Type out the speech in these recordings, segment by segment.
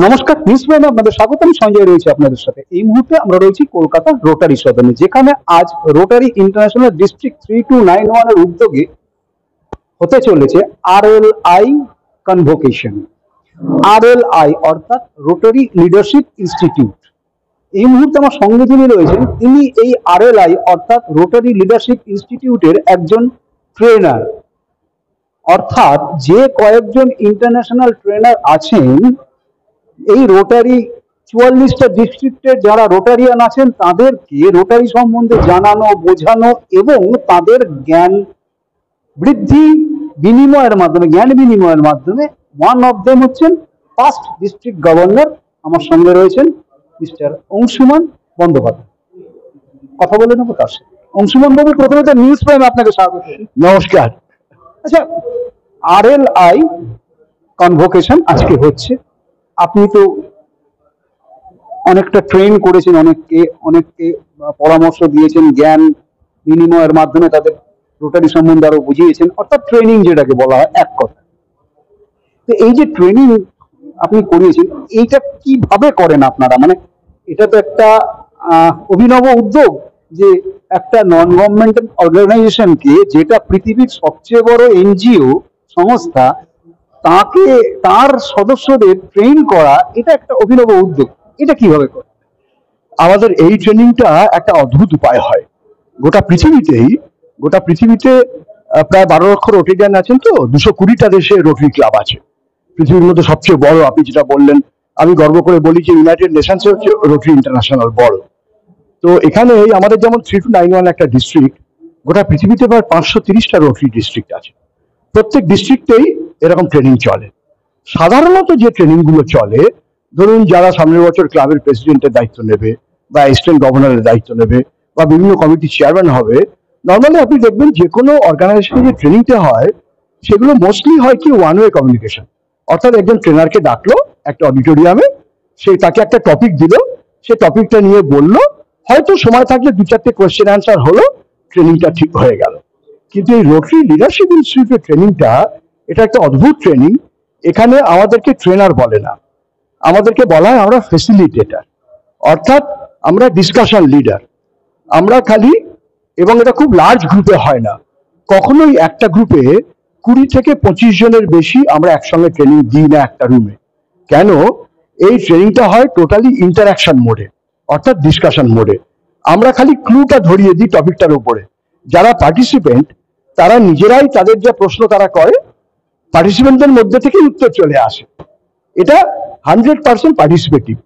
নমস্কার, নিউজ প্রাইমে আপনাদের স্বাগত। আমি সঞ্জয় রয়েছে আপনাদের সাথে। এই মুহূর্তে আমরা রয়েছি কলকাতা রোটারি সদনে, যেখানে আজ রোটারি ইন্টারন্যাশনাল ডিস্ট্রিক্ট 3291 এর উদ্যোগে হতে চলেছে RLI কনভোকেশন। RLI অর্থাৎ রোটারি লিডারশিপ ইনস্টিটিউট। এই মুহূর্তে আমার সঙ্গে যিনি রয়েছেন, তিনি এই RLI অর্থাৎ রোটারি লিডারশিপ ইনস্টিটিউটের একজন ট্রেনার। অর্থাৎ যে কয়েকজন ইন্টারন্যাশনাল ট্রেনার আছেন এই রোটারি 44টা ডিস্ট্রিক্টের যারা রোটারিয়ান আছেন তাদেরকে রোটারি সম্বন্ধে জানানো, বোঝানো এবং তাদের জ্ঞান বৃদ্ধি বিনিময়ের মাধ্যমে, জ্ঞান বিনিময়ের মাধ্যমে ওয়ান অফ দেম হচ্ছেন ফার্স্ট ডিস্ট্রিক্ট গভর্নর। আমার সঙ্গে রয়েছেন মিস্টার অংশুমান বন্দ্যোপাধ্যায়। কথা বলে নেবো তার সাথে। অংশুমান বাবু, প্রথমে তো নিউজ প্রাইম আপনাকে স্বাগত। নমস্কার। আচ্ছা, RLI কনভোকেশন আজকে হচ্ছে, আপনি তো অনেকটা ট্রেন করেছেন, অনেককে পরামর্শ দিয়েছেন, জ্ঞান বিনিময়ের মাধ্যমে তাদের রোটারি সম্বন্ধে আরো বুঝিয়েছেন, অর্থাৎ ট্রেনিং যেটাকে বলা হয় এক কথা। তো এই যে ট্রেনিং আপনি করিয়েছেন, এইটা কিভাবে করেন আপনারা? মানে এটা তো একটা অভিনব উদ্যোগ যে একটা নন গভর্নমেন্টাল অর্গানাইজেশনকে, যেটা পৃথিবীর সবচেয়ে বড় NGO সংস্থা, তার সদস্যদের ট্রেন করা, এটা একটা অভিনব উদ্যোগ। এটা কিভাবে করে? আমাদের এই ট্রেনিংটা একটা অদ্ভুত উপায় হয়। গোটা পৃথিবীতে প্রায় 12 লক্ষ রোটারিয়ান আছেন। তো 220টা দেশে রোটারি ক্লাব আছে। পৃথিবীর মধ্যে সবচেয়ে বড়, আপনি যেটা বললেন, আমি গর্ব করে বলি যে ইউনাইটেড নেশনস হচ্ছে রোটারি ইন্টারন্যাশনাল বড়। তো এখানে আমাদের যেমন 3291 একটা ডিস্ট্রিক্ট, গোটা পৃথিবীতে প্রায় 530টা রোটারি ডিস্ট্রিক্ট আছে। প্রত্যেক ডিস্ট্রিক্টেই এরকম ট্রেনিং চলে। সাধারণত যে ট্রেনিং গুলো চলে, ধরুন যারা সামনের বছর ক্লাবের প্রেসিডেন্টের দায়িত্ব নেবে বা অ্যাসিস্ট্যান্ট গভর্নরের দায়িত্ব নেবে বা বিভিন্ন কমিটির চেয়ারম্যান হবে, নর্মালি আপনি দেখবেন যে কোনো অর্গানাইজেশনে যে ট্রেনিংটা হয় সেগুলো মোস্টলি হয় কি ওয়ান ওয়ে কমিউনিকেশন। অর্থাৎ একজন ট্রেনারকে ডাকলো একটা অডিটোরিয়ামে, তাকে একটা টপিক দিল, সে টপিকটা নিয়ে বললো, হয়তো সময় থাকলে 2-4টে কোয়েশ্চেন অ্যান্সার হলো, ট্রেনিংটা ঠিক হয়ে গেল। কিন্তু এই রোটারি লিডারশিপ ইনস্টিটিউটের ট্রেনিংটা, এটা একটা অদ্ভুত ট্রেনিং। এখানে আমাদেরকে ট্রেনার বলে না, আমাদেরকে বলা হয় আমরা ফ্যাসিলিটেটর, অর্থাৎ আমরা ডিসকাশন লিডার। আমরা খালি, এবং এটা খুব লার্জ গ্রুপে হয় না, কখনোই একটা গ্রুপে 20 থেকে 25 জনের বেশি আমরা একসঙ্গে ট্রেনিং দিই না একটা রুমে। কেন? এই ট্রেনিংটা হয় টোটালি ইন্টারাকশন মোডে, অর্থাৎ ডিসকাশন মোডে। আমরা খালি ক্লুটা ধরিয়ে দিই টপিকটার উপরে। যারা পার্টিসিপেন্ট তারা নিজেরাই তাদের যে প্রশ্ন তারা করে, পার্টিসিপেন্টদের মধ্যে থেকে উত্তর চলে আসে। এটা 100% পার্টিসিপেটিভ।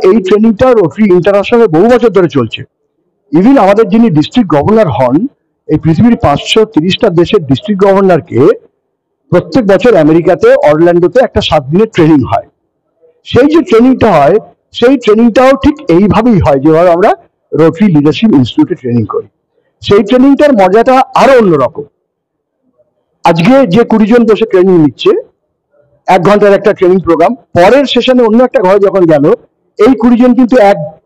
এই ট্রেনিংটা রোটারি ইন্টারন্যাশনালে বহু বছর ধরে চলছে। ইভিন আমাদের যিনি ডিস্ট্রিক্ট গভর্নর হন, এই পৃথিবীর 530টা দেশের ডিস্ট্রিক্ট গভর্নরকে প্রত্যেক বছর আমেরিকাতে অরল্যান্ডোতে একটা 7 দিনের ট্রেনিং হয়। সেই যে ট্রেনিংটা হয়, সেই ট্রেনিংটাও ঠিক এইভাবেই হয় যেভাবে আমরা রোটারি লিডারশিপ ইনস্টিটিউটে ট্রেনিং করি। সেই ট্রেনিংটার মজাটা আরো অন্যরকম। আজকে যে 20 জন বসে ট্রেনিং নিচ্ছে, 1 ঘন্টার একটা ট্রেনিং প্রোগ্রাম, পরের সেশনে অন্য একটা ঘরে যখন গেল, এই 20 জন কিন্তু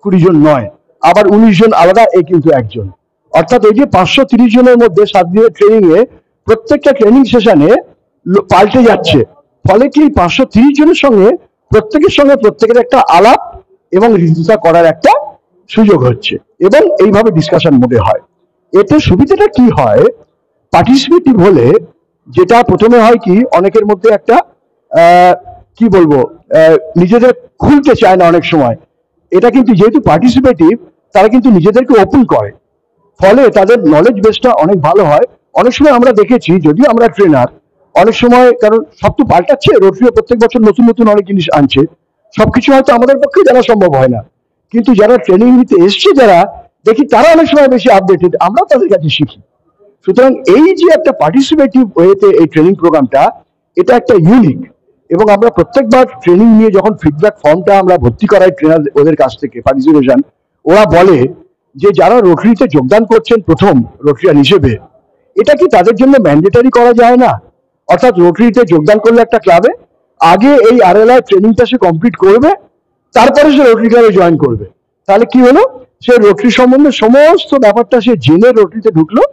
20 জন নয়, আবার 19 জন আলাদা, এই কিন্তু একজন। অর্থাৎ এই যে 530 জনের মধ্যে 7 দিনের ট্রেনিং এ প্রত্যেকটা ট্রেনিং সেশনে পাল্টে যাচ্ছে। ফলে কি 530 জনের সঙ্গে প্রত্যেকের একটা আলাপ এবং রিজিতা করার একটা সুযোগ হচ্ছে, এবং এইভাবে ডিসকাশন মোডে হয়। এতে সুবিধাটা কি হয়? পার্টিসিপেটিভ হলে যেটা প্রথমে হয় কি, অনেকের মধ্যে একটা কি বলবো, নিজেদের খুলতে চায় না অনেক সময়। এটা কিন্তু যেহেতু পার্টিসিপেটিভ, তারা কিন্তু নিজেদেরকে ওপেন করে, ফলে তাদের নলেজ বেসটা অনেক ভালো হয়। অনেক সময় আমরা দেখেছি, যদিও আমরা ট্রেনার, অনেক সময়, কারণ সব তো পাল্টাচ্ছে, রোটারিও প্রত্যেক বছর নতুন নতুন অনেক জিনিস আনছে, সবকিছু হয়তো আমাদের পক্ষে জানা সম্ভব হয় না। কিন্তু যারা ট্রেনিং নিতে এসছে, যারা দেখি তারা অনেক সময় বেশি আপডেটেড, আমরা তাদের কাছে শিখি। সুতরাং এই যে একটা পার্টিসিপেটিভ ওয়েতে এই ট্রেনিং প্রোগ্রামটা, এটা একটা ইউনিক। এবং আমরা প্রত্যেকবার ট্রেনিং নিয়ে যখন ফিডব্যাক ফর্মটা আমরা ভর্তি করাই ট্রেনার ওদের কাছ থেকে পার্টিসিপেশন, ওরা বলে যে যারা রোটারিতে যোগদান করছেন প্রথম রোটারিয়ান হিসেবে, এটা কি তাদের জন্য ম্যান্ডেটারি করা যায় না? অর্থাৎ রোটারিতে যোগদান করলে একটা ক্লাবে, আগে এই RLI ট্রেনিংটা সে কমপ্লিট করবে, তারপরে সে রোটারি ক্লাবে জয়েন করবে। তাহলে কি হলো? সে রোটারি সম্বন্ধে সমস্ত ব্যাপারটা সে জেনে রোটারিতে ঢুকলো,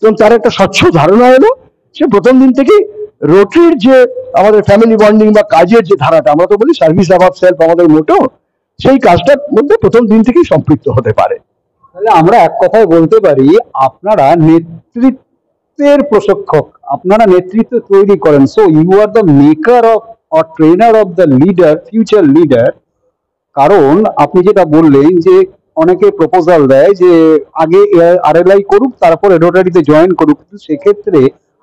এবং তার একটা স্বচ্ছ ধারণা এলো। সে প্রথম দিন থেকেই রোটারির যে আমাদের ফ্যামিলি বন্ডিং বা কাজের যে ধারাটা, আমরা তো বলি সার্ভিস অ্যাবাভ সেলফ আমাদের মোটো, সেই কাজটার মধ্যে প্রথম দিন থেকেই সম্পৃক্ত হতে পারে। তাহলে আমরা এক কথায় বলতে পারি আপনারা নেতৃত্বের প্রশিক্ষক, আপনারা নেতৃত্ব তৈরি করেন। So you are the maker of or trainer of the leader, future leader. কারণ আপনি যেটা বললেন যে অনেকে প্রপোজাল দেয় যে আগে আরএলআই করুক তারপরে রোটারিতে জয়েন করুক, কিন্তু সেক্ষেত্রে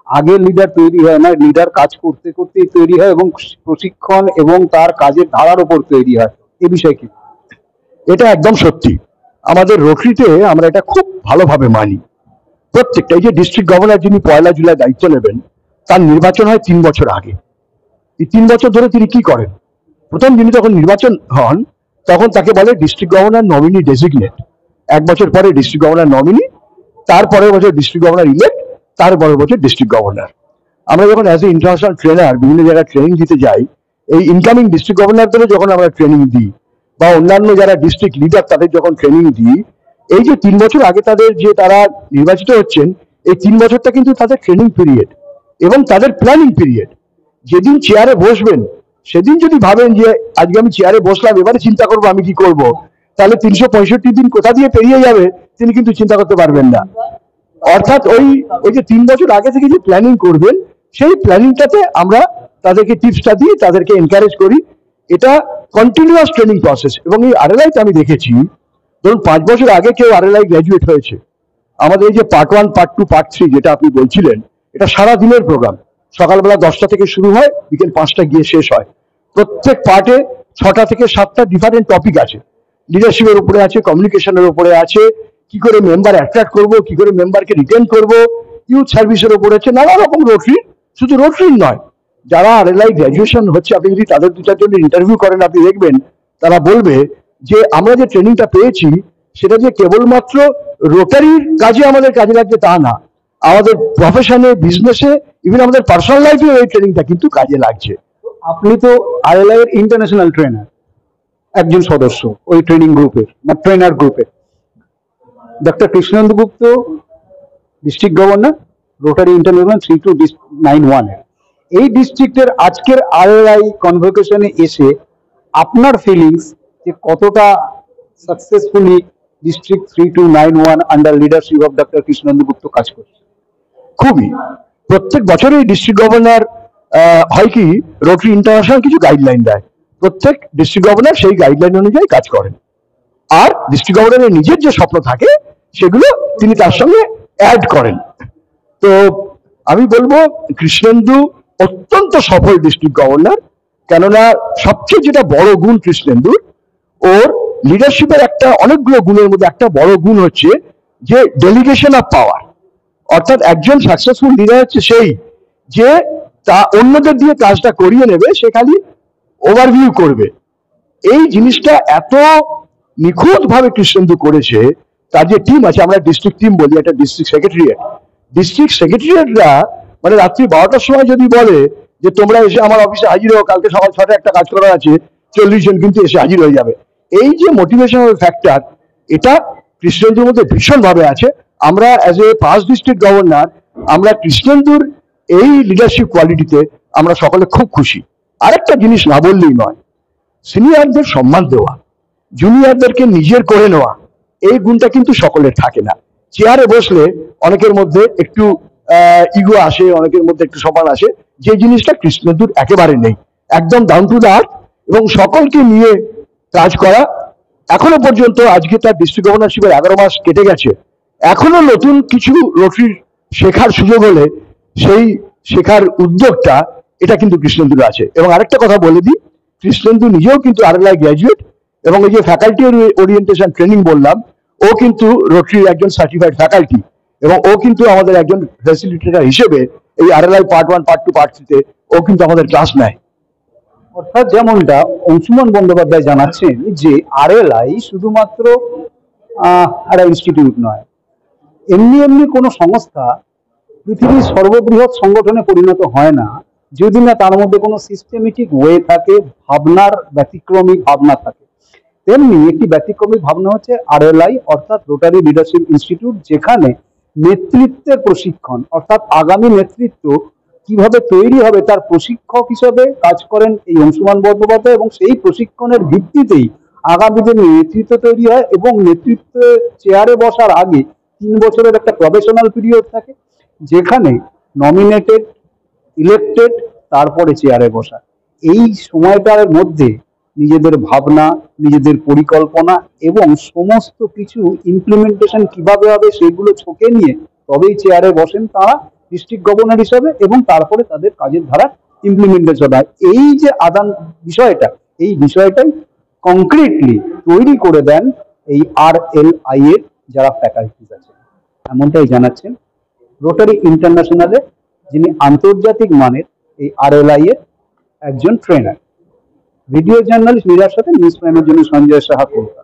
আগে লিডার তৈরি হয় না, লিডার কাজ করতে করতেই তৈরি হয় এবং প্রশিক্ষণ এবং তার কাজের ধারার উপর তৈরি হয়। এ বিষয়ে কি? এটা একদম সত্যি। আমাদের রোটারিতে আমরা এটা খুব ভালোভাবে মানি। প্রত্যেকটা, এই যে ডিস্ট্রিক্ট গভর্নর যিনি 1 জুলাই দায়িত্ব নেবেন, তার নির্বাচন হয় 3 বছর আগে। এই 3 বছর ধরে তিনি কি করেন? প্রথম যিনি যখন নির্বাচন হন তখন তাকে বলে ডিস্ট্রিক্ট গভর্নর নমিনি ডেজিগনেট। 1 বছর পরে ডিস্ট্রিক্ট গভর্নর নমিনি, তারপরের বছর ডিস্ট্রিক্ট গভর্নর ইলেক্ট, তারপরের বছর ডিস্ট্রিক্ট গভর্নর। আমরা যখন অ্যাজ এ ইন্টারন্যাশনাল ট্রেনার বিভিন্ন জায়গায় ট্রেনিং দিতে যাই, এই ইনকামিং ডিস্ট্রিক্ট গভর্নরদেরও যখন আমরা ট্রেনিং দিই বা অন্যান্য যারা ডিস্ট্রিক্ট লিডার তাদের যখন ট্রেনিং দিই, এই যে 3 বছর আগে তাদের যে তারা নির্বাচিত হচ্ছেন, এই 3 বছরটা কিন্তু তাদের ট্রেনিং পিরিয়ড এবং তাদের প্ল্যানিং পিরিয়ড। যেদিন চেয়ারে বসবেন সেদিন যদি ভাবেন যে আজকে আমি চেয়ারে বসলাম, এবারে চিন্তা করবো আমি কি করব, তাহলে 365 দিন কোথা দিয়ে পেরিয়ে যাবে তিনি কিন্তু চিন্তা করতে পারবেন না। অর্থাৎ ওই যে 3 বছর আগে থেকে যে প্ল্যানিং করবেন, সেই প্ল্যানিংটাতে আমরা তাদেরকে টিপসটা দিই, তাদেরকে এনকারেজ করি। এটা কন্টিনিউয়াস ট্রেনিং প্রসেস। এবং এই আরএলআইতে আমি দেখেছি, ধরুন 5 বছর আগে কেউ আরএলআই গ্র্যাজুয়েট হয়েছে, আমাদের এই যে পার্ট 1, পার্ট 2, পার্ট 3 যেটা আপনি বলছিলেন, এটা সারা দিনের প্রোগ্রাম। সকালবেলা 10টা থেকে শুরু হয়, বিকেল 5টা গিয়ে শেষ হয়। প্রত্যেক পার্টে 6টা থেকে 7টা ডিফারেন্ট টপিক আছে। লিডারশিপের উপরে আছে, কমিউনিকেশনের উপরে আছে, কি করে মেম্বার অ্যাট্রাক্ট করবো, কি করে মেম্বারকে রিটেন করবো, ইউথ সার্ভিসের উপরে আছে, নানা রকম রোটারি। শুধু রোটারি নয়, যারা আরএলআই গ্র্যাজুয়েশন হচ্ছে, আপনি যদি তাদের 2-4 জনের ইন্টারভিউ করেন, আপনি দেখবেন তারা বলবে যে আমরা যে ট্রেনিংটা পেয়েছি সেটা যে কেবলমাত্র রোটারির কাজে আমাদের কাজে লাগছে তা না, আমাদের প্রফেশনে, বিজনেসে, ইভেন আমাদের পার্সোনাল লাইফে এই ট্রেনিংটা কিন্তু কাজে লাগছে। আপনি তো আরএলআই এর ইন্টারন্যাশনাল ট্রেনার, একজন সদস্য ওই ট্রেনিং গ্রুপের বা ট্রেনার গ্রুপের। ডক্টর কৃষ্ণেন্দু গুপ্ত ডিস্ট্রিক্ট গভর্নর, রোটারি ইন্টারন্যাশনাল 3291 এর। এই ডিস্ট্রিক্টের আজকের আরএলআই কনভোকেশনে এসে আপনার ফিলিংস যে কতটা successfully district 3291 under leadership of doctor Krishnendu Gupta কাজ করছে? খুবই। প্রত্যেক বছরই ডিস্ট্রিক্ট গভর্নর হয় কি রোটারি ইন্টারন্যাশনাল কিছু গাইডলাইন দেয়, প্রত্যেক ডিস্ট্রিক্ট গভর্নর সেই গাইডলাইন অনুযায়ী কাজ করেন। আর ডিস্ট্রিক্ট গভর্নরের নিজের যে স্বপ্ন থাকে সেগুলো তিনি তার সঙ্গে অ্যাড করেন। তো আমি বলবো কৃষ্ণেন্দু অত্যন্ত সফল ডিস্ট্রিক্ট গভর্নর। কেননা সবচেয়ে যেটা বড় গুণ কৃষ্ণেন্দুর, ওর লিডারশিপের একটা অনেকগুলো গুণের মধ্যে একটা বড় গুণ হচ্ছে যে ডেলিগেশন অফ পাওয়ার। অর্থাৎ একজন সাকসেসফুল লিডার হচ্ছে সেই যে তা অন্যদের দিয়ে কাজটা করিয়ে নেবে, সে খালি ওভারভিউ করবে। এই জিনিসটা এত নিখুঁত ভাবে কৃষ্ণেন্দু করেছে। তার যে টিম আছে, আমরা ডিস্ট্রিক্ট টিম বলি, একটা ডিস্ট্রিক্ট সেক্রেটারিয়েট, ডিস্ট্রিক্ট সেক্রেটারিয়েটরা মানে রাত্রি 12টার সময় যদি বলে যে তোমরা এসে আমার অফিসে হাজির হও, কালকে সকাল 6টায় একটা কাজ করার আছে, 40 জন কিন্তু এসে হাজির হয়ে যাবে। এই যে মোটিভেশনাল ফ্যাক্টর, এটা কৃষ্ণেন্দুর মধ্যে ভীষণ ভাবে আছে। আমরা as a past district governor, আমরা কৃষ্ণেন্দুর এই লিডারশিপ কোয়ালিটিতে আমরা সকলে খুব খুশি। আরেকটা জিনিস না বললেই নয়, সিনিয়রদের সম্মান দেওয়া, জুনিয়রদেরকে নিজের করে নেওয়া, এই গুণটা কিন্তু সকলের থাকে না। চেয়ারে বসলে অনেকের মধ্যে একটু ইগো আসে, অনেকের মধ্যে একটু সম্মান আসে, যে জিনিসটা কৃষ্ণেন্দুর একেবারে নেই। একদম ডাউন টু দ্য আর্থ এবং সকলকে নিয়ে কাজ করা। এখনো পর্যন্ত আজকে তার ডিস্ট্রিক্ট গভর্নরশিপের 11 মাস কেটে গেছে, এখনো নতুন কিছু রোটারির শেখার সুযোগ হলে সেই শেখার উদ্যোগটা এটা কিন্তু কৃষ্ণেন্দুর আছে। এবং আরেকটা কথা বলে দিই, কৃষ্ণেন্দু নিজেও কিন্তু আরএলআই গ্র্যাজুয়েট এবং এই যে ফ্যাকাল্টি ওরিয়েন্টেশন ট্রেনিং বললাম, ও কিন্তু রোটারির একজন সার্টিফাইড ফ্যাকাল্টি এবং ও কিন্তু আমাদের একজন ফ্যাসিলিটেটর হিসেবে এই আরএলআই পার্ট 1, পার্ট 2, পার্ট 3-তে ও কিন্তু আমাদের ক্লাস নেয়। অর্থাৎ যেমনটা অংশুমান বন্দ্যোপাধ্যায় জানাচ্ছেন যে আরএলআই শুধুমাত্র একটা ইনস্টিটিউট নয়, এমনি এমনি কোনো সংস্থা পৃথিবীর সর্ববৃহৎ সংগঠনে পরিণত হয় না যদি না তার মধ্যে কোনো সিস্টেমেটিক ওয়ে থাকে, ভাবনার ব্যতিক্রমী ভাবনা থাকে। তেমনি একটি ব্যতিক্রমী ভাবনা হচ্ছে আরএলআই অর্থাৎ রোটারি লিডারশিপ ইনস্টিটিউট, যেখানে নেতৃত্বের প্রশিক্ষণ অর্থাৎ আগামী নেতৃত্ব কিভাবে তৈরি হবে তার প্রশিক্ষক হিসেবে কাজ করেন এই অংশুমান বন্দ্যোপাধ্যায়, এবং সেই প্রশিক্ষণের ভিত্তিতেই আগামী দিনে নেতৃত্ব তৈরি হয়, এবং নেতৃত্ব চেয়ারে বসার আগে 3 বছরের একটা প্রফেশনাল পিরিয়ড থাকে, যেখানে নমিনেটেড, ইলেক্টেড, তারপরে চেয়ারে বসা। এই সময়টার মধ্যে নিজেদের ভাবনা, নিজেদের পরিকল্পনা এবং সমস্ত কিছু ইমপ্লিমেন্টেশন কিভাবে হবে সেগুলো ছকে নিয়ে তবেই চেয়ারে বসেন তারা ডিস্ট্রিক্ট গভর্নর হিসাবে, এবং তারপরে তাদের কাজের ধারা ইমপ্লিমেন্টেশন হয়। এই যে আদান বিষয়টা, এই বিষয়টাই কংক্রিটলি তৈরি করে দেন এই RLI এর যারা ফ্যাকাল্টিজ আছে, এমনটাই জানাচ্ছেন রোটারি ইন্টারন্যাশনালে যিনি আন্তর্জাতিক মানের এই RLI এর একজন ট্রেনার। ভিডিও জার্নালিস্ট মীরার সাথে নিউজ প্রাইমের জন্য সঞ্জয় সাহা, কলকাতা।